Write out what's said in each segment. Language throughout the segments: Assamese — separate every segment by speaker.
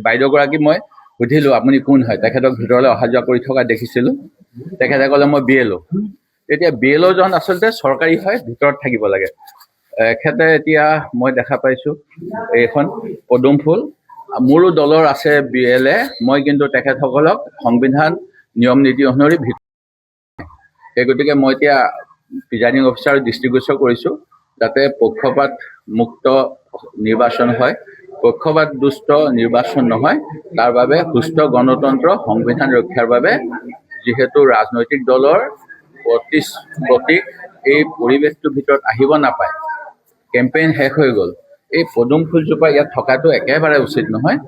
Speaker 1: বাইদেউগৰাকী মই সুধিলোঁ আপুনি কোন হয়, তেখেতক ভিতৰলৈ অহা যোৱা কৰি থকা দেখিছিলোঁ। তেখেতে ক'লে মই BLO। এতিয়া BLO জন আচলতে চৰকাৰী হয়, ভিতৰত থাকিব লাগে। এখেতে এতিয়া মই দেখা পাইছোঁ এইখন পদুম ফুল, মোৰো দলৰ আছে BLA, মই কিন্তু তেখেতসকলক সংবিধান নিয়ম নীতি অনুসৰি সেই গতিকে মই এতিয়া প্ৰিজাইডিং অফিচাৰক দৃষ্টিগোচৰ কৰিছোঁ যাতে পক্ষপাত মুক্ত নিৰ্বাচন হয়, পক্ষপাত দুষ্ট নিৰ্বাচন নহয়, তাৰ বাবে সুস্থ গণতন্ত্ৰ সংবিধান ৰক্ষাৰ বাবে যিহেতু ৰাজনৈতিক দলৰ প্ৰতীক এই পৰিৱেশটোৰ ভিতৰত আহিব নাপায়, কেম্পেইন শেষ হৈ গ'ল, এই পদুম ফুলজোপা ইয়াত থকাটো একেবাৰে উচিত নহয়।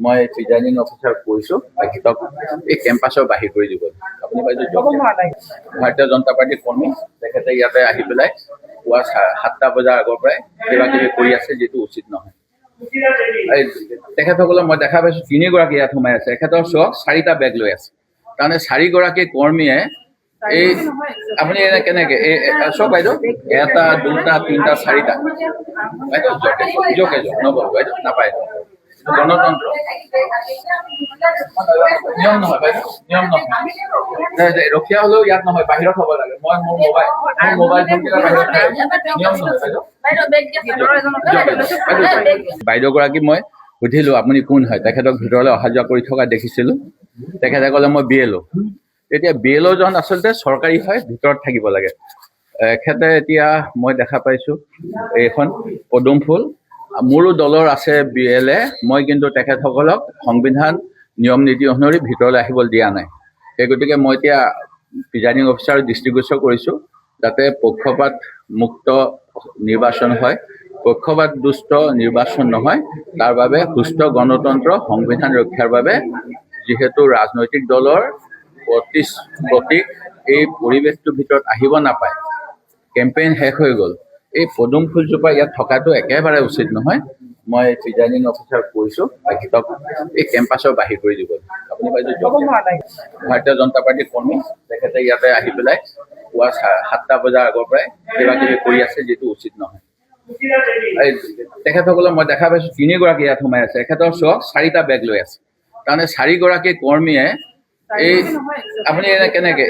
Speaker 1: মই প্ৰিজাইডিং অফিচাৰক কৈছোঁ তেখেতক এই কেম্পাছৰ বাহিৰ কৰি দিব। আপুনি বাইদেউ ভাৰতীয় জনতা পাৰ্টীৰ কৰ্মী, তেখেতে ইয়াতে আহি পেলাই পুৱা 7টা বজাৰ আগৰ পৰাই কিবা কিবি কৰি আছে, যিটো উচিত নহয়। তেখেতসকলক মই দেখা পাইছোঁ 3গৰাকী ইয়াত সোমাই আছে, এখেতৰ চক 4টা বেগ লৈ আছে। তাৰমানে 4গৰাকী কৰ্মীয়ে এই আপুনি এনে কেনেকে চব বাইদেউ 1টা 2টা 3টা 4টা বাইদেউ জোকে নবল বাইদেউ নাপায়। গণতন্ত্ৰ নিয়ম নহয় বাইদেউ, নিয়ম নহয়। ৰখীয়া হ'লেও ইয়াত নহয়, বাহিৰত হ'ব লাগে। মই মোৰ মোবাইল নিয়ম নহয় বাইদেউ। বাইদেউগৰাকী মই সুধিলোঁ আপুনি কোন হয়, তেখেতক ভিতৰলৈ অহা যোৱা কৰি থকা দেখিছিলোঁ। তেখেতে ক'লে মই BLO। এতিয়া BLO জন আচলতে চৰকাৰী হয়, ভিতৰত থাকিব লাগে। এখেতে এতিয়া মই দেখা পাইছোঁ এইখন পদুম ফুল, মোৰো দলৰ আছে BLA, মই কিন্তু তেখেতসকলক সংবিধান নিয়ম নীতি অনুসৰি ভিতৰলৈ আহিবলৈ দিয়া নাই। সেই গতিকে মই এতিয়া প্ৰিজাইডিং অফিচাৰক দৃষ্টিগোচৰ কৰিছোঁ যাতে পক্ষপাত মুক্ত নিৰ্বাচন হয়, পক্ষপাত দুষ্ট নিৰ্বাচন নহয়, তাৰ বাবে সুস্থ গণতন্ত্ৰ সংবিধান ৰক্ষাৰ বাবে যিহেতু ৰাজনৈতিক দলৰ প্ৰতীক এই পৰিৱেশটোৰ ভিতৰত আহিব নাপায়, কেম্পেইন শেষ হৈ গ'ল, এই পদুম ফুলজোপা ইয়াত থকাটো একেবাৰে উচিত নহয়। মই প্ৰিজাইডিং অফিচাৰক কৈছোঁ তেখেতক এই কেম্পাছৰ বাহিৰ কৰি দিব। আপুনি বাইদেউ ভাৰতীয় জনতা পাৰ্টীৰ কৰ্মী, তেখেতে ইয়াতে আহি পেলাই পুৱা 7টা বজাৰ আগৰ পৰাই কিবা কিবি কৰি আছে, যিটো উচিত নহয়। তেখেতসকলক মই দেখা পাইছোঁ 3গৰাকী ইয়াত সোমাই আছে, এখেতৰ চক 4টা বেগ লৈ আছে। তাৰমানে 4গৰাকী কৰ্মীয়ে এই আপুনি এনে কেনেকে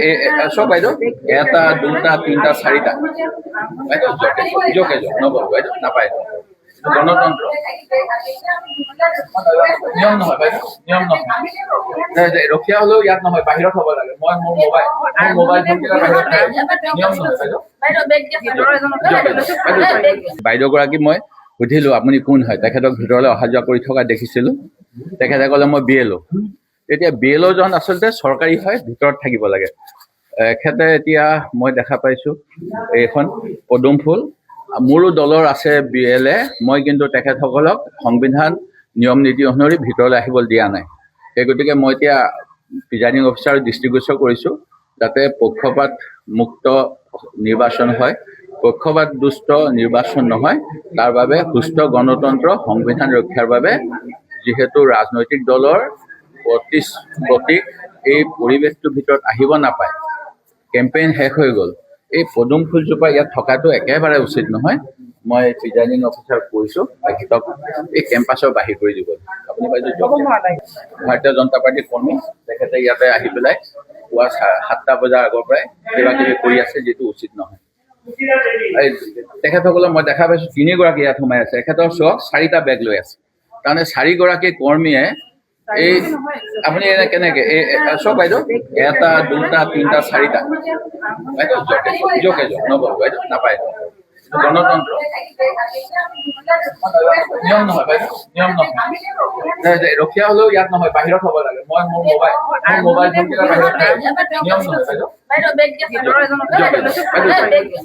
Speaker 1: চব বাইদেউ 1টা 2টা 3টা 4টা বাইদেউ জোকে নবল বাইদেউ নাপায়। গণতন্ত্ৰ নিয়ম নহয় বাইদেউ, নিয়ম নহয়। ৰখীয়া হ'লেও ইয়াত নহয়, বাহিৰত হ'ব লাগে। মই মোৰ মোবাইল নিয়ম নহয় বাইদেউ। বাইদেউগৰাকী মই সুধিলোঁ আপুনি কোন হয়, তেখেতক ভিতৰলৈ অহা যোৱা কৰি থকা দেখিছিলোঁ। তেখেতে ক'লে মই BLO। এতিয়া BLO জন আচলতে চৰকাৰী হয়, ভিতৰত থাকিব লাগে। এখেতে এতিয়া মই দেখা পাইছোঁ এইখন পদুম ফুল, মোৰো দলৰ আছে BLA, মই কিন্তু তেখেতসকলক সংবিধান নিয়ম নীতি অনুসৰি ভিতৰলৈ আহিবলৈ দিয়া নাই। সেই গতিকে মই এতিয়া প্ৰিজাইডিং অফিচাৰক দৃষ্টিগোচৰ কৰিছোঁ যাতে পক্ষপাত মুক্ত নিৰ্বাচন হয়, পক্ষপাত দুষ্ট নিৰ্বাচন নহয়, তাৰ বাবে সুস্থ গণতন্ত্ৰ সংবিধান ৰক্ষাৰ বাবে যিহেতু ৰাজনৈতিক দলৰ প্ৰতীক এই পৰিৱেশটোৰ ভিতৰত আহিব নাপায়, কেম্পেইন শেষ হৈ গ'ল, এই পদুম ফুলজোপা ইয়াত থকাটো একেবাৰে উচিত নহয়। মই প্ৰিজাইডিং অফিচাৰক কৈছোঁ তেখেতক এই কেম্পাছৰ বাহিৰ কৰি দিব। আপুনি বাইদেউ ভাৰতীয় জনতা পাৰ্টীৰ কৰ্মী, তেখেতে ইয়াতে আহি পেলাই পুৱা 7টা বজাৰ আগৰ পৰাই কিবা কিবি কৰি আছে, যিটো উচিত নহয়। তেখেতসকলক মই দেখা পাইছোঁ 3গৰাকী ইয়াত সোমাই আছে, এখেতৰ চক 4টা বেগ লৈ আছে। তাৰমানে 4গৰাকী কৰ্মীয়ে এই আপুনি এনে কেনেকে চব বাইদেউ 1টা 2টা 3টা 4টা বাইদেউ জোকে নবল বাইদেউ নাপায়। গণতন্ত্ৰ নিয়ম নহয় বাইদেউ, নিয়ম নহয়। ৰখীয়া হ'লেও ইয়াত নহয়, বাহিৰত হ'ব লাগে। মই মোৰ মোবাইল নিয়ম নহয় বাইদেউ।